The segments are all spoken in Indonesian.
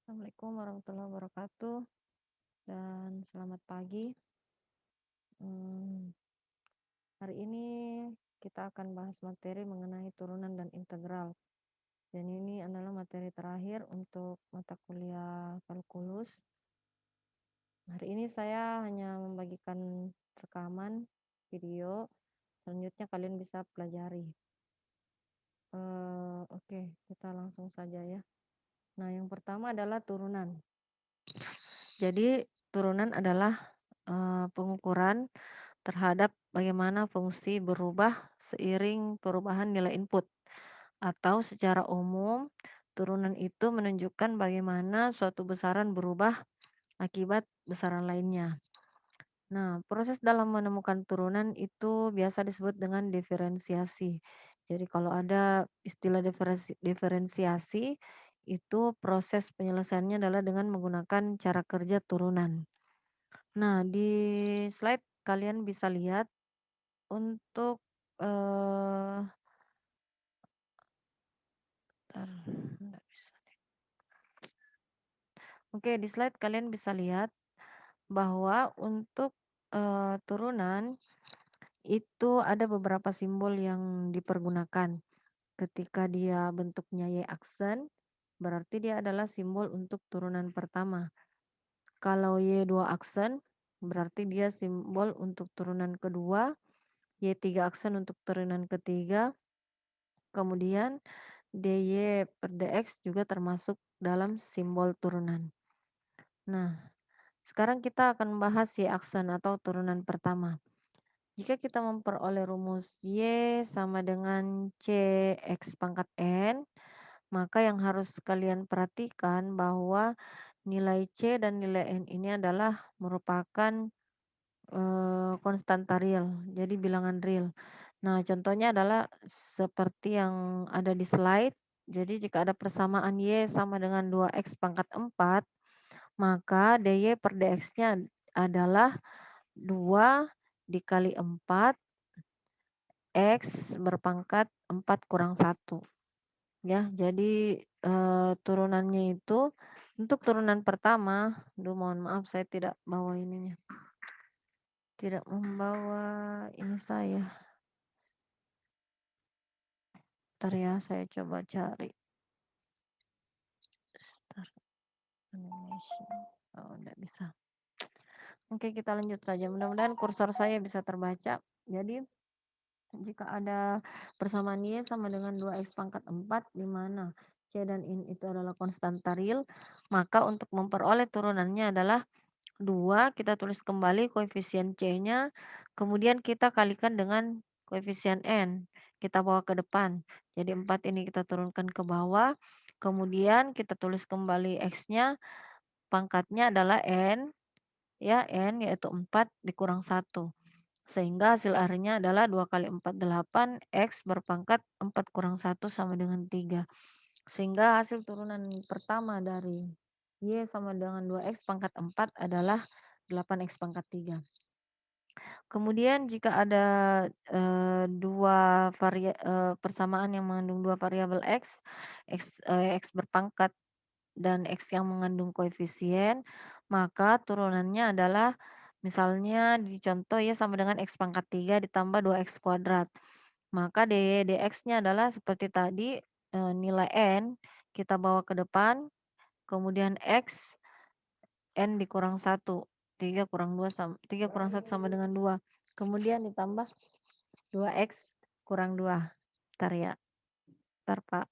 Assalamualaikum warahmatullahi wabarakatuh dan selamat pagi. Mmm, Hari ini kita akan bahas materi mengenai turunan dan integral, dan ini adalah materi terakhir untuk mata kuliah kalkulus. Hari ini saya hanya membagikan rekaman video, selanjutnya kalian bisa pelajari. Oke, kita langsung saja ya. Nah, yang pertama adalah turunan. Jadi turunan adalah, pengukuran terhadap bagaimana fungsi berubah seiring perubahan nilai input, atau secara umum turunan itu menunjukkan bagaimana suatu besaran berubah akibat besaran lainnya. Nah, proses dalam menemukan turunan itu biasa disebut dengan diferensiasi. Jadi kalau ada istilah diferensiasi, itu proses penyelesaiannya adalah dengan menggunakan cara kerja turunan. Nah, di slide kalian bisa lihat untuk, eee, entar, bisa. Oke, di slide kalian bisa lihat bahwa untuk, turunan itu ada beberapa simbol yang dipergunakan. Ketika dia bentuknya Y aksen, berarti dia adalah simbol untuk turunan pertama. Kalau Y dua aksen, berarti dia simbol untuk turunan kedua, Y tiga aksen untuk turunan ketiga, kemudian DY per DX juga termasuk dalam simbol turunan. Nah, sekarang kita akan membahas Y aksen atau turunan pertama. Jika kita memperoleh rumus Y sama dengan CX pangkat N, maka yang harus kalian perhatikan bahwa nilai C dan nilai N ini adalah merupakan konstanta real, jadi bilangan real. Nah, contohnya adalah seperti yang ada di slide. Jadi jika ada persamaan Y sama dengan 2X pangkat 4, maka DY per DX-nya adalah 2 dikali 4 X berpangkat 4 kurang 1. Ya, jadi, turunannya itu untuk turunan pertama, mohon maaf saya tidak bawa ininya, tidak membawa ini saya. Bentar ya, saya coba cari. Start animation. Oh, enggak bisa. Oke, kita lanjut saja. Mudah-mudahan kursor saya bisa terbaca. Jadi, jika ada persamaan Y sama dengan 2X pangkat 4, di mana C dan N itu adalah konstanta real, maka untuk memperoleh turunannya adalah 2, kita tulis kembali koefisien C-nya, kemudian kita kalikan dengan koefisien N, kita bawa ke depan. Jadi 4 ini kita turunkan ke bawah, kemudian kita tulis kembali X-nya, pangkatnya adalah N, ya N yaitu 4 dikurang 1. Sehingga hasil akhirnya adalah 2 kali 4, 8, X berpangkat 4 kurang 1 sama dengan 3. Sehingga hasil turunan pertama dari Y sama dengan 2X pangkat 4 adalah 8X pangkat 3. Kemudian jika ada, persamaan yang mengandung 2 variabel X berpangkat dan X yang mengandung koefisien, maka turunannya adalah misalnya di contoh Y sama dengan X pangkat 3 ditambah 2X kuadrat. Maka dx-nya adalah seperti tadi, nilai N kita bawa ke depan, kemudian X, N dikurang 1, 3 kurang 1 sama dengan 2. Kemudian ditambah 2X kurang 2. Bentar ya, bentar Pak.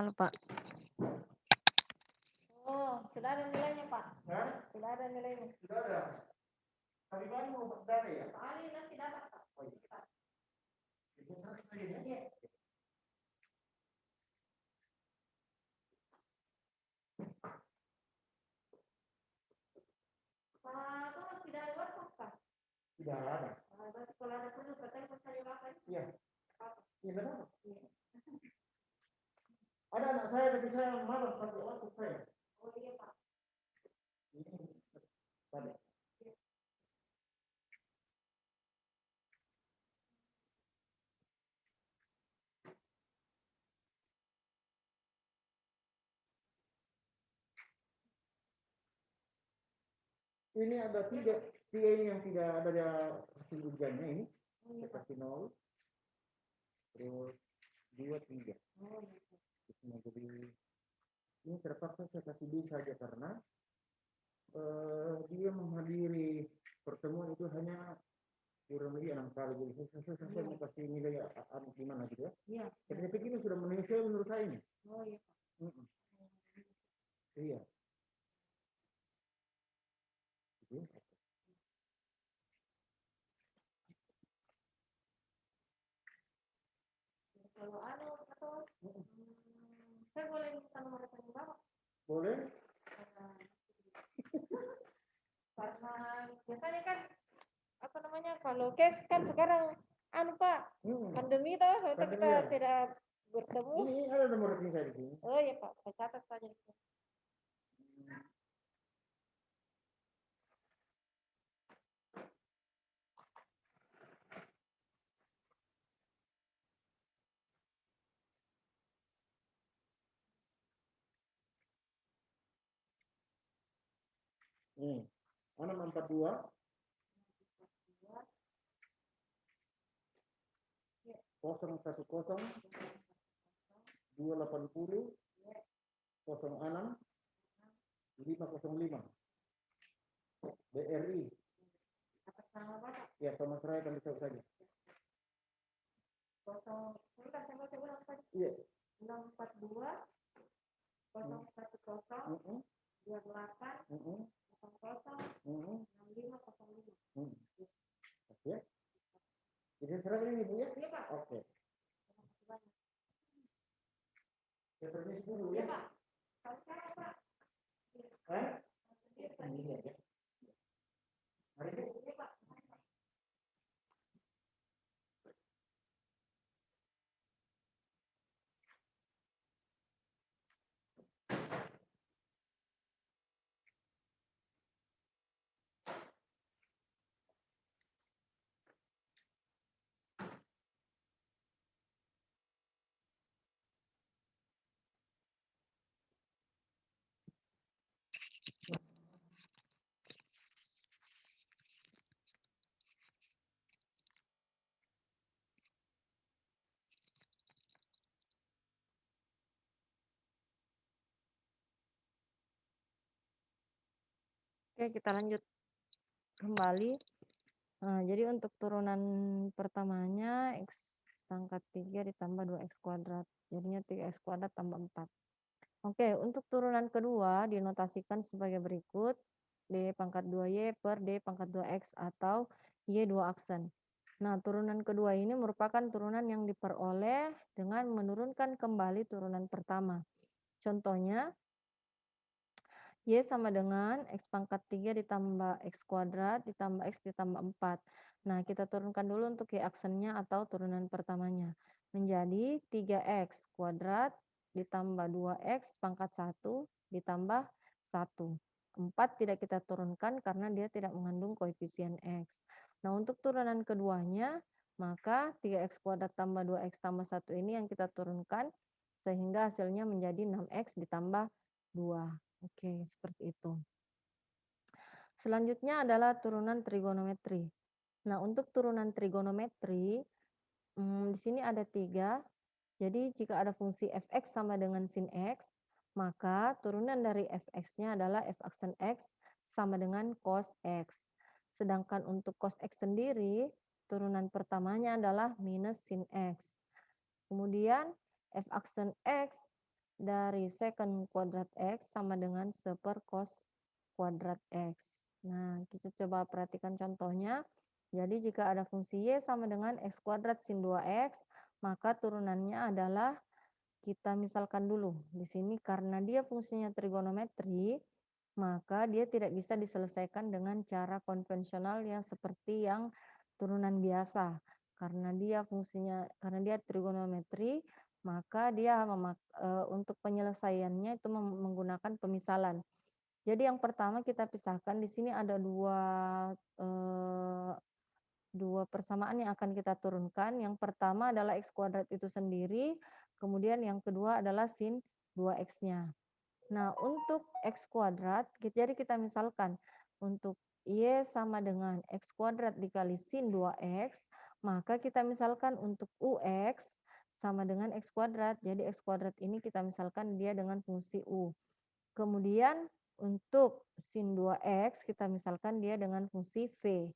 Lupa. Oh, sudah ada nilainya Pak? Hah? Sudah ada nilainya? Sudah ada. Tadi kan mau data ya? Kali nanti dapat Pak. Oh iya. Iya. Pak, itu tidak ada WhatsApp Pak? Tidak ada. Berarti kalau ada perlu katanya saya bapak. Iya. Iya benar. Iya. Ada anak saya tapi saya malas pakai WhatsApp saya. Oh iya Pak. Ini tadi. Ini ada tiga ini yang tidak ada hasil ujiannya ini. Kasih 0, terus 2, 3. Jadi ini terpaksa saya kasih B saja karena dia menghadiri pertemuan itu hanya kurang lebih 6 kali. Jadi saya mau kasih nilai gimana gitu ya. Iya. Tapi saya pikir ini sudah menyesal menurut saya ini. Oh iya. Iya. Kalau atau saya boleh minta nomor rekening Bapak? Boleh. Karena biasanya kan apa namanya kalau cash kan sekarang Pak pandemi toh kita tidak bertemu. Ini ada nomor rekening saya di sini. Oh iya Pak, saya catat saja itu. Nih, 642 010 280 06 505 BRI. Atas nama Bapak? Ya, sama saya akan disebut saja. 0, sebentar saya mau ulang tadi. Iya. 642 010 28 00 6505. Oke. Jadi serah ini Bu ya? Iya Pak. Oke. Saya permisi dulu ya. Iya Pak. Kalau saya Pak. Sendiri aja. Mari Bu. Iya Pak. Oke, kita lanjut kembali. Nah, jadi untuk turunan pertamanya X pangkat 3 ditambah 2X kuadrat. Jadinya 3X kuadrat tambah 4. Oke, untuk turunan kedua dinotasikan sebagai berikut. D pangkat 2Y per D pangkat 2X atau Y 2 aksen. Nah, turunan kedua ini merupakan turunan yang diperoleh dengan menurunkan kembali turunan pertama. Contohnya, Y sama dengan X pangkat 3 ditambah X kuadrat ditambah X ditambah 4. Nah, kita turunkan dulu untuk Y aksennya atau turunan pertamanya. Menjadi 3X kuadrat ditambah 2X pangkat 1 ditambah 1. 4 tidak kita turunkan karena dia tidak mengandung koefisien X. Nah, untuk turunan keduanya, maka 3X kuadrat tambah 2X tambah 1 ini yang kita turunkan sehingga hasilnya menjadi 6X ditambah 2. Oke, seperti itu. Selanjutnya adalah turunan trigonometri. Nah, untuk turunan trigonometri, di sini ada 3. Jadi, jika ada fungsi fx sama dengan sin x, maka turunan dari fx-nya adalah f aksen x sama dengan cos x. Sedangkan untuk cos x sendiri, turunan pertamanya adalah minus sin x. Kemudian, f aksen x dari secant kuadrat X sama dengan seper cos kuadrat X. Nah, kita coba perhatikan contohnya. Jadi jika ada fungsi Y sama dengan X kuadrat sin 2X, maka turunannya adalah kita misalkan dulu. Di sini karena dia fungsinya trigonometri, maka dia tidak bisa diselesaikan dengan cara konvensional yang seperti yang turunan biasa. Karena dia trigonometri, maka dia untuk penyelesaiannya itu menggunakan pemisalan. Jadi yang pertama kita pisahkan, di sini ada dua persamaan yang akan kita turunkan. Yang pertama adalah X kuadrat itu sendiri, kemudian yang kedua adalah sin 2X-nya. Nah, untuk X kuadrat, jadi kita misalkan untuk Y sama dengan X kuadrat dikali sin 2X, maka kita misalkan untuk UX sama dengan X kuadrat. Jadi X kuadrat ini kita misalkan dia dengan fungsi U. Kemudian untuk sin 2X kita misalkan dia dengan fungsi V.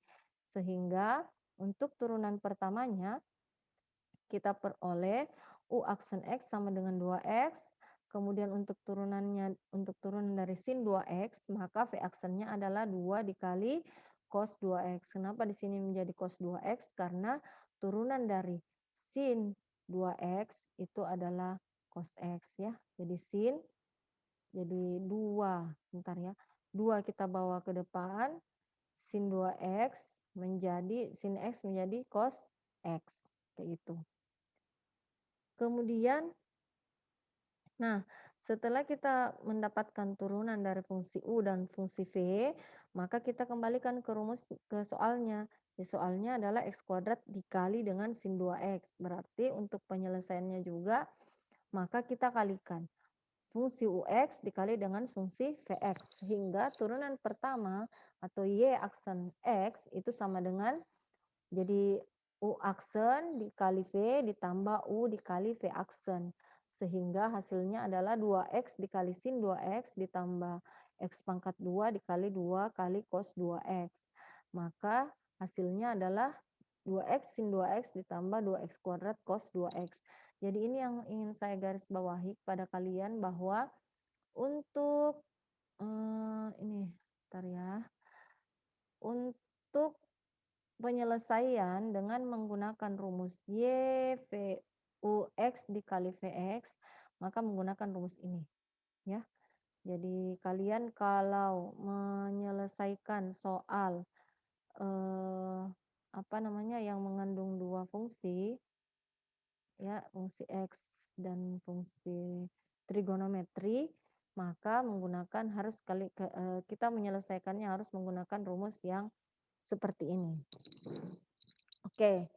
Sehingga untuk turunan pertamanya kita peroleh U aksen X sama dengan 2X. Kemudian untuk turunan dari sin 2X, maka V aksennya adalah 2 dikali cos 2X. Kenapa di sini menjadi cos 2X? Karena turunan dari sin 2X itu adalah cos X ya. Jadi sin jadi 2, bentar ya. 2 kita bawa ke depan, sin 2X menjadi sin X menjadi cos X, kayak gitu. Kemudian, nah setelah kita mendapatkan turunan dari fungsi U dan fungsi V, maka kita kembalikan ke soalnya. Di soalnya adalah X kuadrat dikali dengan sin 2X. Berarti untuk penyelesaiannya juga, maka kita kalikan fungsi UX dikali dengan fungsi VX. Sehingga turunan pertama atau Y aksen X itu sama dengan jadi U aksen dikali V ditambah U dikali V aksen. Sehingga hasilnya adalah 2X dikali sin 2X ditambah X pangkat 2 dikali 2 kali cos 2X. Maka hasilnya adalah 2X sin 2X ditambah 2X kuadrat cos 2X. Jadi ini yang ingin saya garis bawahi kepada kalian bahwa untuk ini, bentar ya. Untuk penyelesaian dengan menggunakan rumus Y, V, UX dikali VX, maka menggunakan rumus ini, ya. Jadi kalian kalau menyelesaikan soal, apa namanya, yang mengandung 2 fungsi, ya, fungsi X dan fungsi trigonometri, maka kita menyelesaikannya harus menggunakan rumus yang seperti ini. Oke.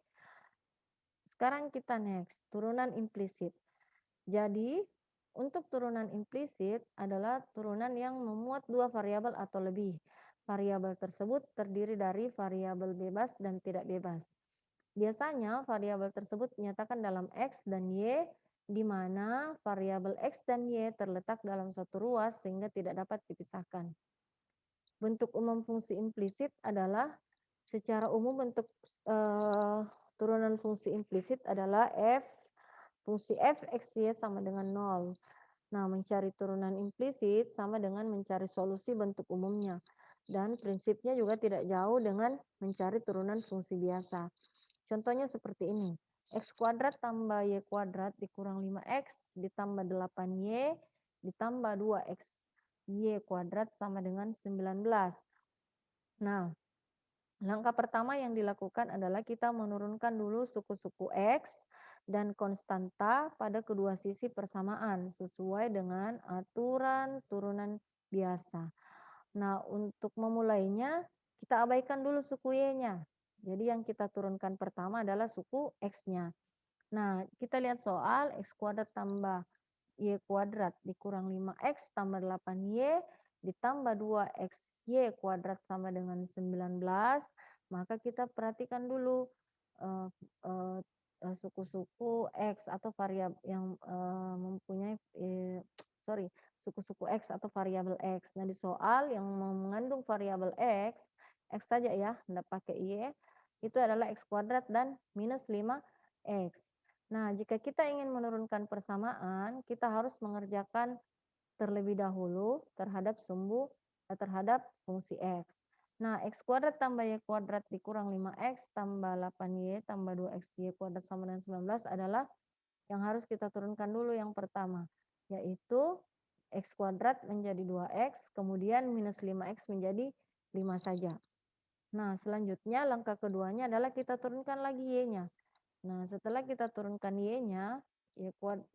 Sekarang kita next, turunan implisit. Jadi, untuk turunan implisit adalah turunan yang memuat 2 variabel atau lebih. Variabel tersebut terdiri dari variabel bebas dan tidak bebas. Biasanya variabel tersebut dinyatakan dalam X dan Y, di mana variabel X dan Y terletak dalam suatu ruas sehingga tidak dapat dipisahkan. Bentuk umum fungsi implisit adalah secara umum bentuk turunan fungsi implisit adalah fungsi f x y sama dengan 0. Nah, mencari turunan implisit sama dengan mencari solusi bentuk umumnya. Dan prinsipnya juga tidak jauh dengan mencari turunan fungsi biasa. Contohnya seperti ini. X kuadrat tambah Y kuadrat dikurang 5X ditambah 8Y ditambah 2X Y kuadrat sama dengan 19. Nah, langkah pertama yang dilakukan adalah kita menurunkan dulu suku-suku X dan konstanta pada kedua sisi persamaan sesuai dengan aturan turunan biasa. Nah, untuk memulainya kita abaikan dulu suku Y-nya. Jadi yang kita turunkan pertama adalah suku X-nya. Nah, kita lihat soal X kuadrat tambah Y kuadrat dikurang 5X tambah 8Y ditambah 2XY kuadrat sama dengan 19, maka kita perhatikan dulu suku-suku X atau variabel yang mempunyai suku-suku X atau variabel X. Nah, di soal yang mengandung variabel X saja ya, tidak pakai Y, itu adalah X kuadrat dan minus 5X. Nah, jika kita ingin menurunkan persamaan, kita harus mengerjakan terlebih dahulu terhadap fungsi X. Nah, X kuadrat tambah Y kuadrat dikurang 5X tambah 8Y tambah 2XY kuadrat sama dengan 19 adalah yang harus kita turunkan dulu yang pertama, yaitu X kuadrat menjadi 2X, kemudian minus 5X menjadi 5 saja. Nah, selanjutnya langkah keduanya adalah kita turunkan lagi Y-nya. Nah, setelah kita turunkan Y-nya,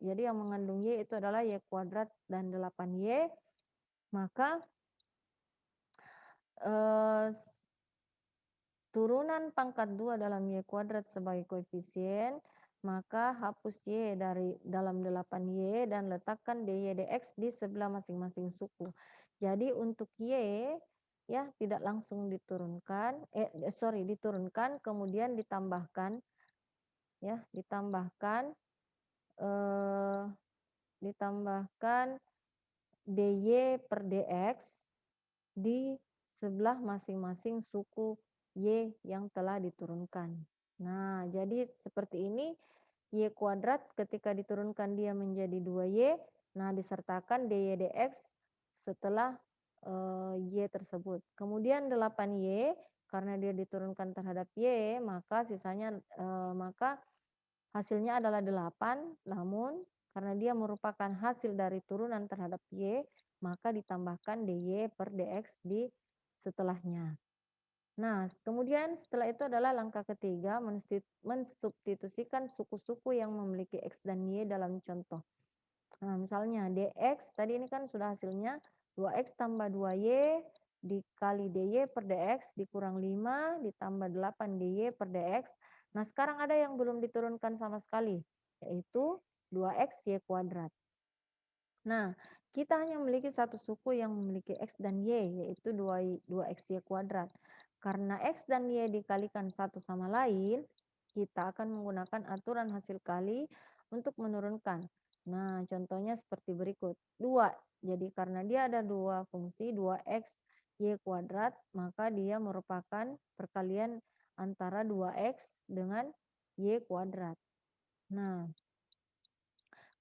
jadi yang mengandung Y itu adalah Y kuadrat dan 8Y, maka turunan pangkat 2 dalam Y kuadrat sebagai koefisien, maka hapus Y dari dalam 8Y dan letakkan dy dx di sebelah masing-masing suku. Jadi untuk Y ya, tidak langsung diturunkan, diturunkan kemudian ditambahkan, ya, eh, ditambahkan dy per dx di sebelah masing-masing suku y yang telah diturunkan. Nah, jadi seperti ini y kuadrat ketika diturunkan dia menjadi 2y, nah disertakan dy dx setelah y tersebut. Kemudian 8y karena dia diturunkan terhadap y, maka sisanya maka hasilnya adalah 8, namun karena dia merupakan hasil dari turunan terhadap y, maka ditambahkan dy per dx di setelahnya. Nah, kemudian setelah itu adalah langkah ketiga, mensubstitusikan suku-suku yang memiliki x dan y dalam contoh. Nah, misalnya dx, tadi ini kan sudah hasilnya 2x tambah 2y dikali dy per dx dikurang 5 ditambah 8 dy per dx. Nah, sekarang ada yang belum diturunkan sama sekali, yaitu 2x y kuadrat. Nah, kita hanya memiliki satu suku yang memiliki x dan y, yaitu 2xy kuadrat. Karena x dan y dikalikan satu sama lain, kita akan menggunakan aturan hasil kali untuk menurunkan. Nah, contohnya seperti berikut. 2, jadi karena dia ada dua fungsi, 2x y kuadrat, maka dia merupakan perkalian antara 2x dengan y kuadrat. Nah,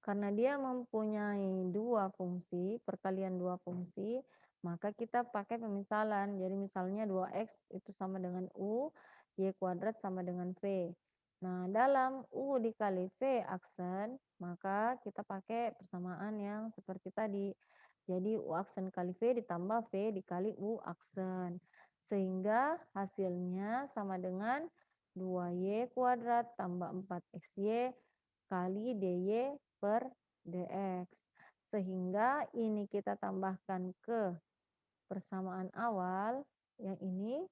karena dia mempunyai dua fungsi, perkalian dua fungsi, maka kita pakai pemisalan. Jadi misalnya 2x itu sama dengan u, y kuadrat sama dengan v. Nah, dalam u dikali v aksen, maka kita pakai persamaan yang seperti tadi. Jadi u aksen kali v ditambah v dikali u aksen. Sehingga hasilnya sama dengan 2y kuadrat tambah 4xy kali dy per dx. Sehingga ini kita tambahkan ke persamaan awal yang ini,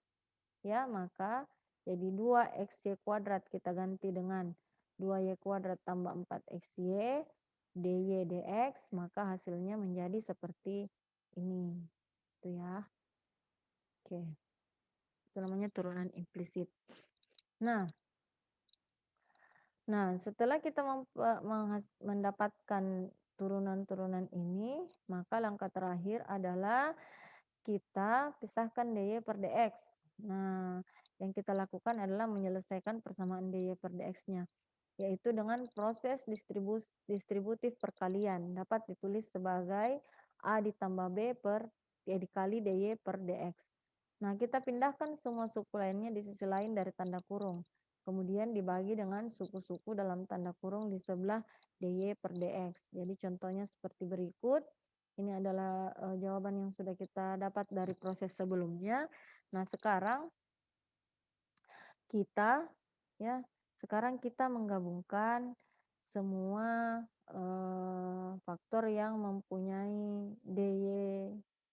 ya, maka jadi 2xy kuadrat kita ganti dengan 2y kuadrat tambah 4xy dy dx, maka hasilnya menjadi seperti ini. Itu ya. Oke. Itu namanya turunan implisit. Nah, setelah kita mendapatkan turunan-turunan ini, maka langkah terakhir adalah kita pisahkan dy per dx. Nah, yang kita lakukan adalah menyelesaikan persamaan dy per dx-nya, yaitu dengan proses distributif perkalian. Dapat ditulis sebagai a ditambah b dikali dy per dx. Nah, kita pindahkan semua suku lainnya di sisi lain dari tanda kurung. Kemudian dibagi dengan suku-suku dalam tanda kurung di sebelah dy per dx. Jadi contohnya seperti berikut. Ini adalah jawaban yang sudah kita dapat dari proses sebelumnya. Nah, kita ya, sekarang kita menggabungkan semua faktor yang mempunyai dy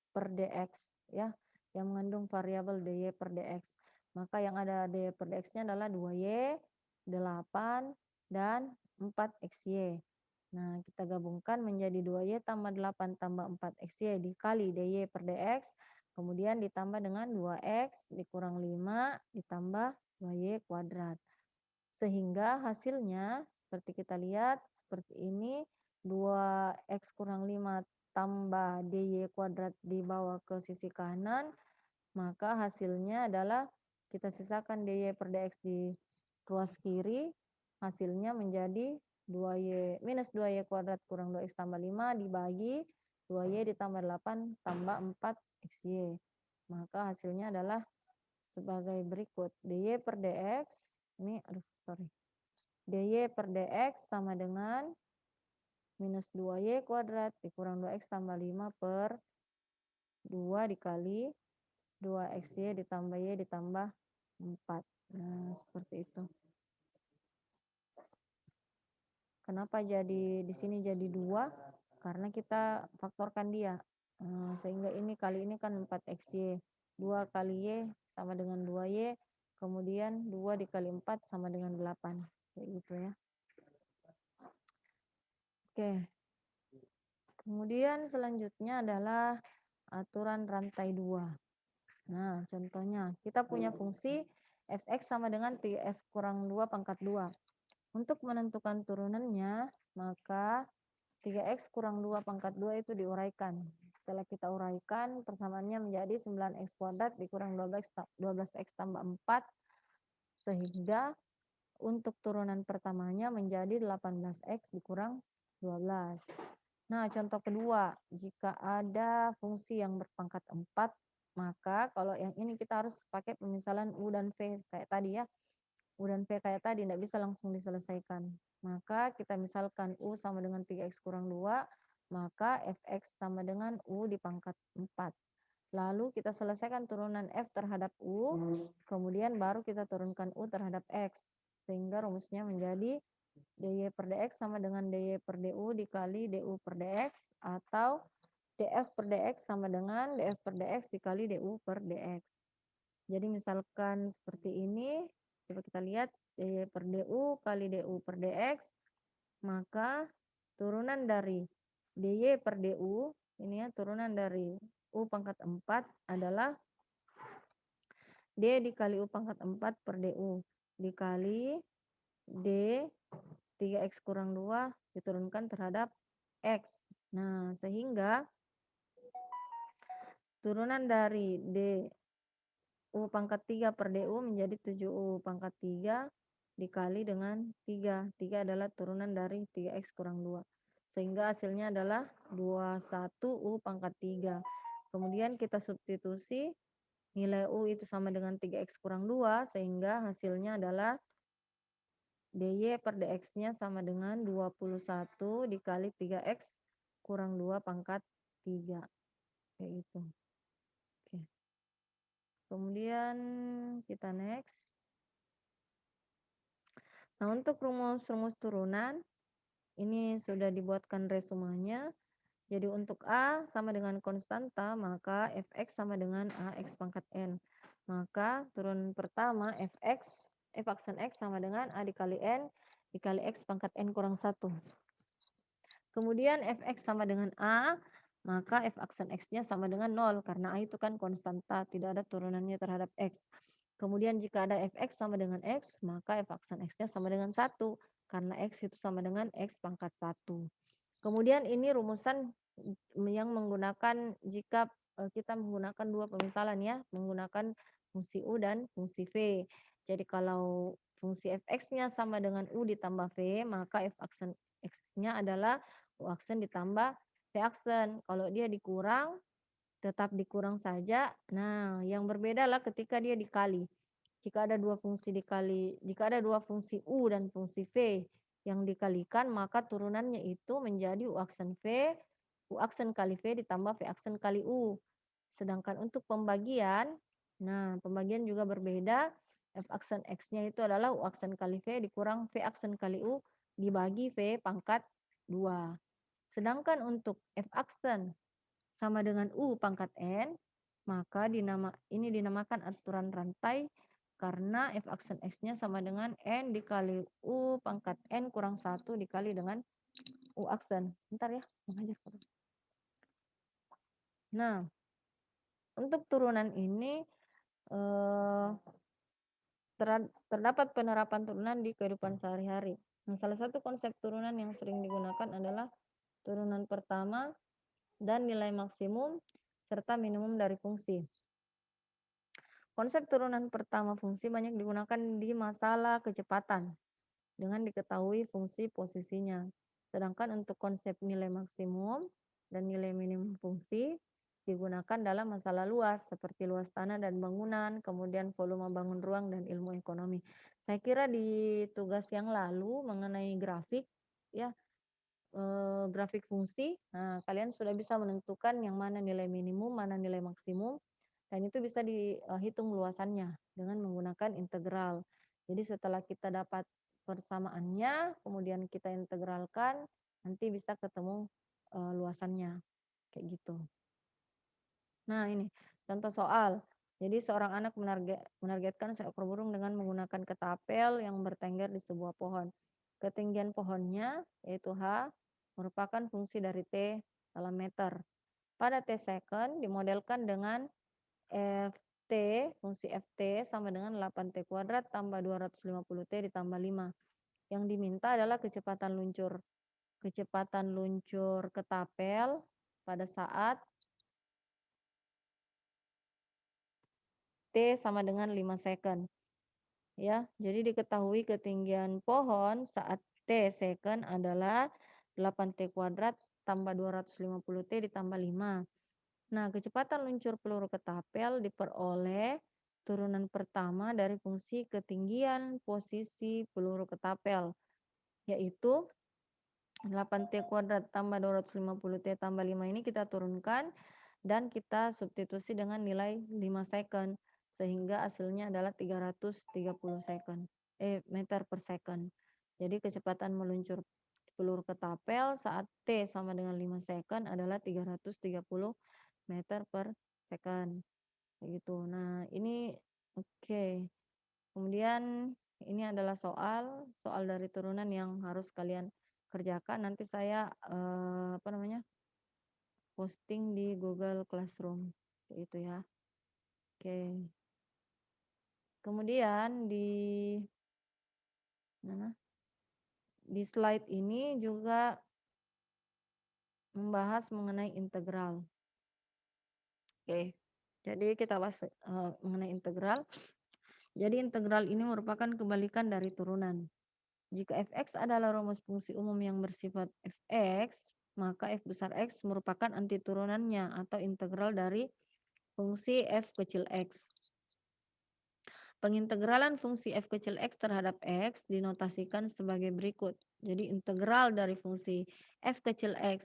per dx, ya, yang mengandung variabel dy per dx. Maka yang ada dy per dx-nya adalah 2y, 8, dan 4xy. Nah, kita gabungkan menjadi 2y tambah 8 tambah 4xy dikali dy per dx, kemudian ditambah dengan 2x dikurang 5 ditambah 2y kuadrat. Sehingga hasilnya seperti kita lihat seperti ini, 2x kurang 5 tambah dy kuadrat dibawa ke sisi kanan, maka hasilnya adalah kita sisakan dy per dx di ruas kiri, hasilnya menjadi 2y minus 2y kuadrat kurang 2x tambah 5 dibagi 2y ditambah 8 tambah 4xy. Maka hasilnya adalah sebagai berikut. dy per dx, ini dy per dx sama dengan minus 2y kuadrat dikurang 2x tambah 5 per 2 dikali 2xy ditambah y ditambah 4. Nah, seperti itu. Kenapa jadi di sini jadi 2? Karena kita faktorkan dia. Sehingga ini kali ini kan 4xy. 2 kali y sama dengan 2y. Kemudian 2 dikali 4 sama dengan 8. Kayak gitu ya. Oke. Kemudian selanjutnya adalah aturan rantai 2. Nah, contohnya kita punya fungsi f(x) sama dengan 3x kurang 2 pangkat 2. Untuk menentukan turunannya, maka 3x kurang 2 pangkat 2 itu diuraikan. Setelah kita uraikan, persamaannya menjadi 9x kuadrat dikurang 12x tambah 4, sehingga untuk turunan pertamanya menjadi 18x dikurang 12. Nah, contoh kedua, jika ada fungsi yang berpangkat 4, maka kalau yang ini kita harus pakai pemisalan U dan V kayak tadi ya. U dan V kayak tadi, tidak bisa langsung diselesaikan. Maka kita misalkan U sama dengan 3x kurang 2, maka fx sama dengan U di pangkat 4. Lalu kita selesaikan turunan F terhadap U, kemudian baru kita turunkan U terhadap X. Sehingga rumusnya menjadi dy per dx sama dengan dy per du dikali du per dx, atau df per dx sama dengan df per dx dikali du per dx. Jadi misalkan seperti ini, coba kita lihat dy per du kali du per dx, maka turunan dari dy per du, ini ya, turunan dari U pangkat 4 adalah D dikali U pangkat 4 per du, dikali D 3x kurang 2 diturunkan terhadap X. Nah, sehingga turunan dari D U pangkat 3 per du menjadi 7U pangkat 3 dikali dengan 3. 3 adalah turunan dari 3x kurang 2. Sehingga hasilnya adalah 21U pangkat 3. Kemudian kita substitusi nilai U itu sama dengan 3x kurang 2, sehingga hasilnya adalah dy per dx-nya sama dengan 21 dikali 3x kurang 2 pangkat 3. Kayak gitu. Oke. Kemudian kita next. Nah, untuk rumus-rumus turunan, ini sudah dibuatkan resumenya. Jadi untuk A sama dengan konstanta, maka fx sama dengan ax pangkat n. Maka turunan pertama fx, f aksen x sama dengan a dikali n dikali x pangkat n kurang 1. Kemudian fx sama dengan a, maka f aksen x-nya sama dengan 0, karena a itu kan konstanta, tidak ada turunannya terhadap x. Kemudian jika ada fx sama dengan x, maka f aksen x-nya sama dengan 1, karena x itu sama dengan x pangkat 1. Kemudian ini rumusan yang menggunakan jika kita menggunakan dua pemisalan ya, menggunakan fungsi U dan fungsi V. Jadi kalau fungsi fx-nya sama dengan U ditambah V, maka f aksen x-nya adalah U aksen ditambah V aksen. Kalau dia dikurang, tetap dikurang saja. Nah, yang berbeda lah ketika dia dikali. Jika ada dua fungsi U dan fungsi V yang dikalikan, maka turunannya itu menjadi U aksen V, U aksen kali V ditambah V aksen kali U. Sedangkan untuk pembagian, nah pembagian juga berbeda. F aksen X-nya itu adalah U aksen kali V dikurang V aksen kali U dibagi V pangkat 2. Sedangkan untuk F aksen sama dengan U pangkat N, maka ini dinamakan aturan rantai karena F aksen X-nya sama dengan N dikali U pangkat N kurang 1 dikali dengan U aksen. Bentar ya, mengajar. Nah, untuk turunan ini eh, terdapat penerapan turunan di kehidupan sehari-hari. Nah, salah satu konsep turunan yang sering digunakan adalah turunan pertama dan nilai maksimum serta minimum dari fungsi. Konsep turunan pertama fungsi banyak digunakan di masalah kecepatan dengan diketahui fungsi posisinya. Sedangkan untuk konsep nilai maksimum dan nilai minimum fungsi digunakan dalam masalah luas seperti luas tanah dan bangunan, kemudian volume bangun ruang dan ilmu ekonomi. Saya kira di tugas yang lalu mengenai grafik ya, grafik fungsi, nah kalian sudah bisa menentukan yang mana nilai minimum, mana nilai maksimum, dan itu bisa dihitung luasannya dengan menggunakan integral. Jadi setelah kita dapat persamaannya, kemudian kita integralkan, nanti bisa ketemu luasannya, kayak gitu. Nah ini contoh soal. Jadi seorang anak menargetkan seekor burung dengan menggunakan ketapel yang bertengger di sebuah pohon. Ketinggian pohonnya, yaitu H, merupakan fungsi dari T dalam meter. Pada T second dimodelkan dengan F fungsi ft sama dengan 8t kuadrat tambah 250t ditambah 5. Yang diminta adalah kecepatan luncur. Kecepatan luncur ketapel pada saat T sama dengan 5 second. Ya, jadi diketahui ketinggian pohon saat T second adalah 8T kuadrat tambah 250T ditambah 5. Nah, kecepatan luncur peluru ketapel diperoleh turunan pertama dari fungsi ketinggian posisi peluru ketapel, yaitu 8T kuadrat tambah 250T tambah 5 ini kita turunkan dan kita substitusi dengan nilai 5 second sehingga hasilnya adalah 330 meter per second. Jadi kecepatan meluncur peluru ketapel saat T sama dengan 5 second adalah 330 meter per second. Begitu. Nah, ini oke. Kemudian ini adalah soal dari turunan yang harus kalian kerjakan. Nanti saya posting di Google Classroom. Itu ya. Oke. Kemudian di slide ini juga membahas mengenai integral. Oke. Jadi kita bahas mengenai integral. Jadi integral ini merupakan kebalikan dari turunan. Jika fx adalah rumus fungsi umum yang bersifat fx, maka f besar x merupakan antiturunannya atau integral dari fungsi f kecil x. Pengintegralan fungsi f kecil x terhadap x dinotasikan sebagai berikut. Jadi integral dari fungsi f kecil x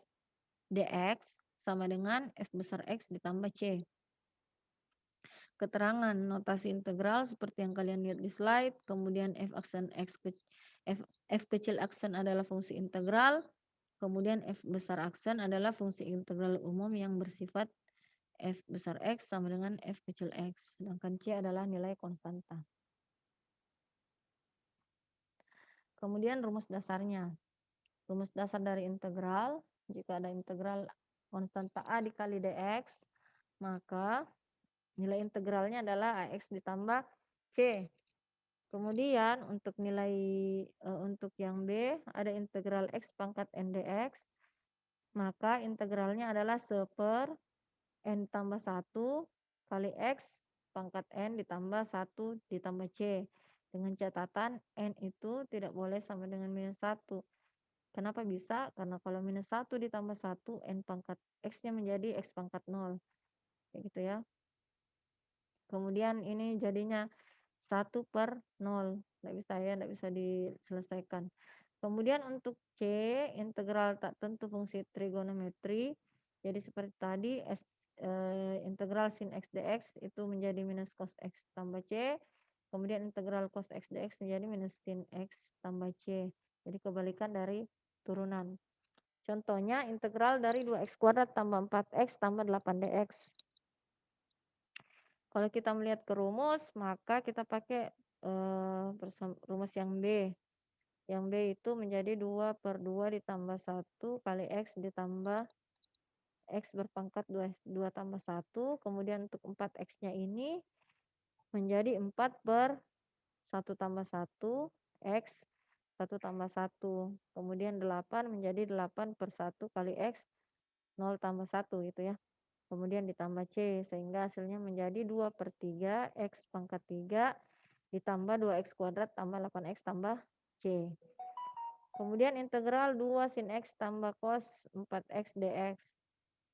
dx sama dengan f besar x ditambah c. Keterangan notasi integral seperti yang kalian lihat di slide, kemudian f kecil aksen adalah fungsi integral, kemudian f besar aksen adalah fungsi integral umum yang bersifat f besar x sama dengan f kecil x, sedangkan c adalah nilai konstanta. Kemudian rumus dasarnya. Rumus dasar dari integral, jika ada integral konstanta a dikali dx, maka nilai integralnya adalah ax ditambah c. Kemudian untuk nilai untuk yang b ada integral x pangkat n dx, maka integralnya adalah 1/n tambah 1 kali x pangkat n ditambah 1 ditambah c. Dengan catatan n itu tidak boleh sama dengan -1. Kenapa bisa? Karena kalau -1 ditambah 1, n pangkat x-nya menjadi x pangkat 0. Kayak gitu ya. Kemudian ini jadinya 1/0. Nggak bisa ya, nggak bisa diselesaikan. Kemudian untuk C, integral tak tentu fungsi trigonometri. Jadi seperti tadi, integral sin x dx itu menjadi minus cos x tambah C. Kemudian integral cos x dx menjadi minus sin x tambah C. Jadi kebalikan dari turunan. Contohnya integral dari 2x kuadrat tambah 4x tambah 8dx. Kalau kita melihat ke rumus, maka kita pakai rumus yang B. Yang B itu menjadi 2/2 ditambah 1 kali X ditambah X berpangkat 2 tambah 1. Kemudian untuk 4X-nya ini menjadi 4/1 tambah 1 X 1 tambah 1. Kemudian 8 menjadi 8/1 kali X 0 tambah 1 gitu ya. Kemudian ditambah C sehingga hasilnya menjadi 2/3 X pangkat 3 ditambah 2X kuadrat tambah 8X tambah C. Kemudian integral 2 sin X tambah cos 4X dx.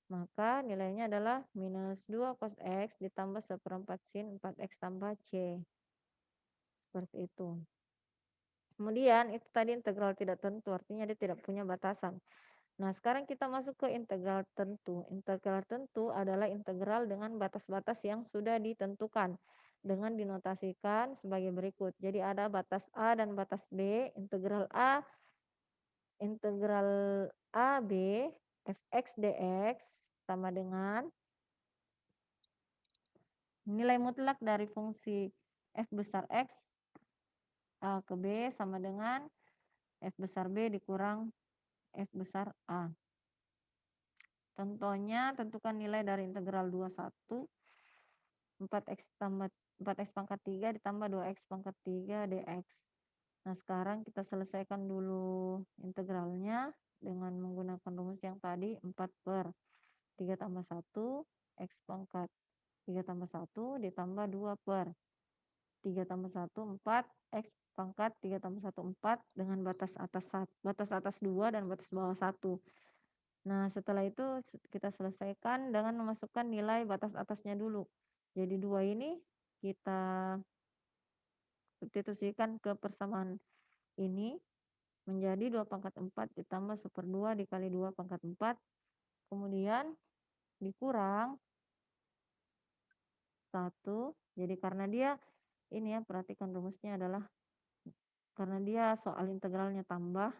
Maka nilainya adalah minus 2 cos X ditambah 1/4 sin 4X tambah C. Seperti itu. Kemudian itu tadi integral tidak tentu, artinya dia tidak punya batasan. Nah, sekarang kita masuk ke integral tentu. Integral tentu adalah integral dengan batas-batas yang sudah ditentukan dengan dinotasikan sebagai berikut. Jadi ada batas A dan batas B. Integral AB fx dx sama dengan nilai mutlak dari fungsi f besar x A ke B sama dengan f besar B dikurang f besar A. Contohnya, tentukan nilai dari integral 21 4x tambah 4x pangkat 3 ditambah 2x pangkat 3 dx. Nah, sekarang kita selesaikan dulu integralnya dengan menggunakan rumus yang tadi 4 per 3 tambah 1 x pangkat 3 tambah 1 ditambah 2 per 3 tambah 1 4 x pangkat 3 tambah 1 4 dengan batas atas 2 dan batas bawah 1. Nah, setelah itu kita selesaikan dengan memasukkan nilai batas atasnya dulu. Jadi 2 ini kita substitusikan ke persamaan ini menjadi 2 pangkat 4 ditambah 1/2 dikali 2 pangkat 4, kemudian dikurang 1. Jadi karena dia ini ya, perhatikan rumusnya adalah karena dia soal integralnya tambah,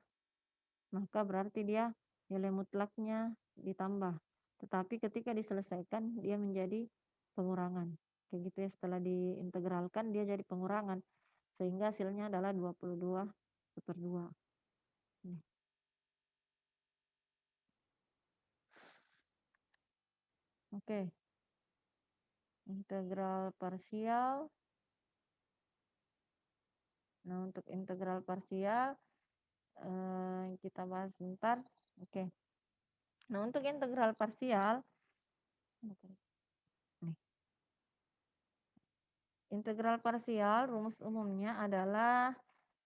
maka berarti dia nilai mutlaknya ditambah. Tetapi ketika diselesaikan dia menjadi pengurangan. Kayak gitu ya, setelah diintegralkan dia jadi pengurangan. Sehingga hasilnya adalah 22/2. Nih. Oke. Integral parsial. Nah, untuk integral parsial kita bahas sebentar. Oke. Nah, untuk integral parsial nih. Integral parsial rumus umumnya adalah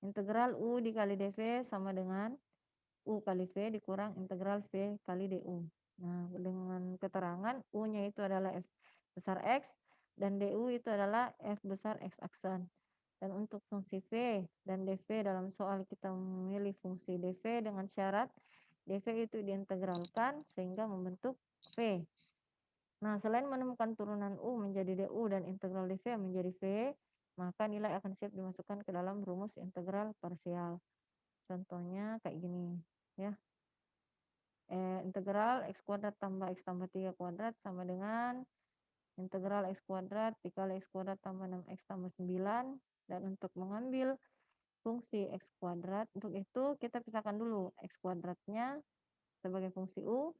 integral U dikali dV sama dengan U kali V dikurang integral V kali DU. Nah, dengan keterangan U-nya itu adalah F besar X dan DU itu adalah F besar X aksen. Dan untuk fungsi V dan dV dalam soal kita memilih fungsi dV dengan syarat dV itu diintegralkan sehingga membentuk V. Nah, selain menemukan turunan U menjadi DU dan integral dV menjadi V, maka nilai akan siap dimasukkan ke dalam rumus integral parsial. Contohnya kayak gini, ya. Integral x kuadrat tambah x tambah 3 kuadrat sama dengan integral x kuadrat dikali x kuadrat tambah 6x tambah 9. Dan untuk mengambil fungsi x kuadrat, untuk itu kita pisahkan dulu x kuadratnya sebagai fungsi U.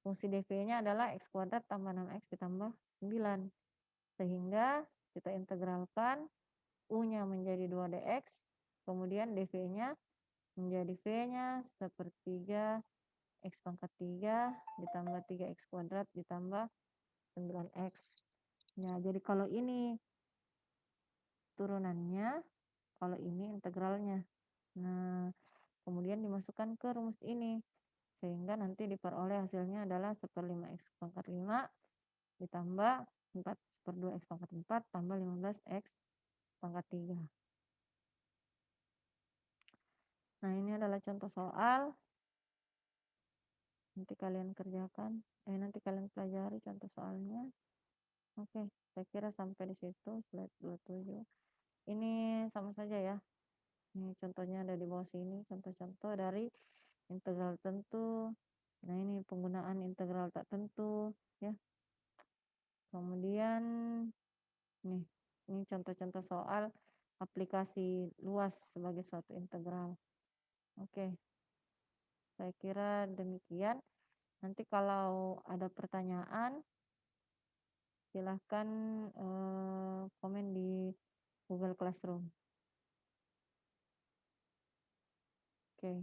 Fungsi dv-nya adalah x kuadrat tambah 6x ditambah 9. Sehingga kita integralkan U-nya menjadi 2dx, kemudian dv-nya menjadi V-nya sepertiga X pangkat 3 ditambah 3x kuadrat ditambah 9x. Nah, jadi kalau ini turunannya, kalau ini integralnya. Nah, kemudian dimasukkan ke rumus ini. Sehingga nanti diperoleh hasilnya adalah 1/5x pangkat 5 ditambah 4/2x pangkat 4 tambah 15x pangkat 3. Nah, ini adalah contoh soal. Nanti kalian kerjakan, nanti kalian pelajari contoh soalnya. Oke, saya kira sampai di situ slide 27. Ini sama saja ya. Ini contohnya ada di bawah sini, contoh-contoh dari integral tentu. Nah, ini penggunaan integral tak tentu ya. Kemudian nih, ini contoh-contoh soal aplikasi luas sebagai suatu integral. Oke. Saya kira demikian. Nanti kalau ada pertanyaan silahkan komen di Google Classroom. Oke.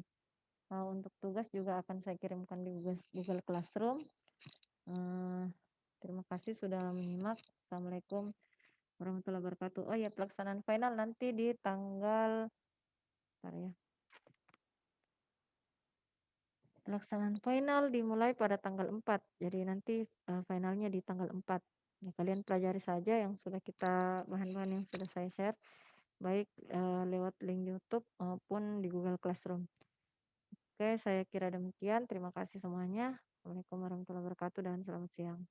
Nah, untuk tugas juga akan saya kirimkan di Google Classroom. Terima kasih sudah menyimak. Assalamualaikum warahmatullahi wabarakatuh. Oh ya, pelaksanaan final nanti di tanggal, bentar ya. Pelaksanaan final dimulai pada tanggal 4. Jadi nanti finalnya di tanggal 4. Ya, kalian pelajari saja yang sudah kita bahan-bahan yang sudah saya share, baik lewat link YouTube maupun di Google Classroom. Oke, saya kira demikian. Terima kasih semuanya. Assalamualaikum warahmatullahi wabarakatuh dan selamat siang.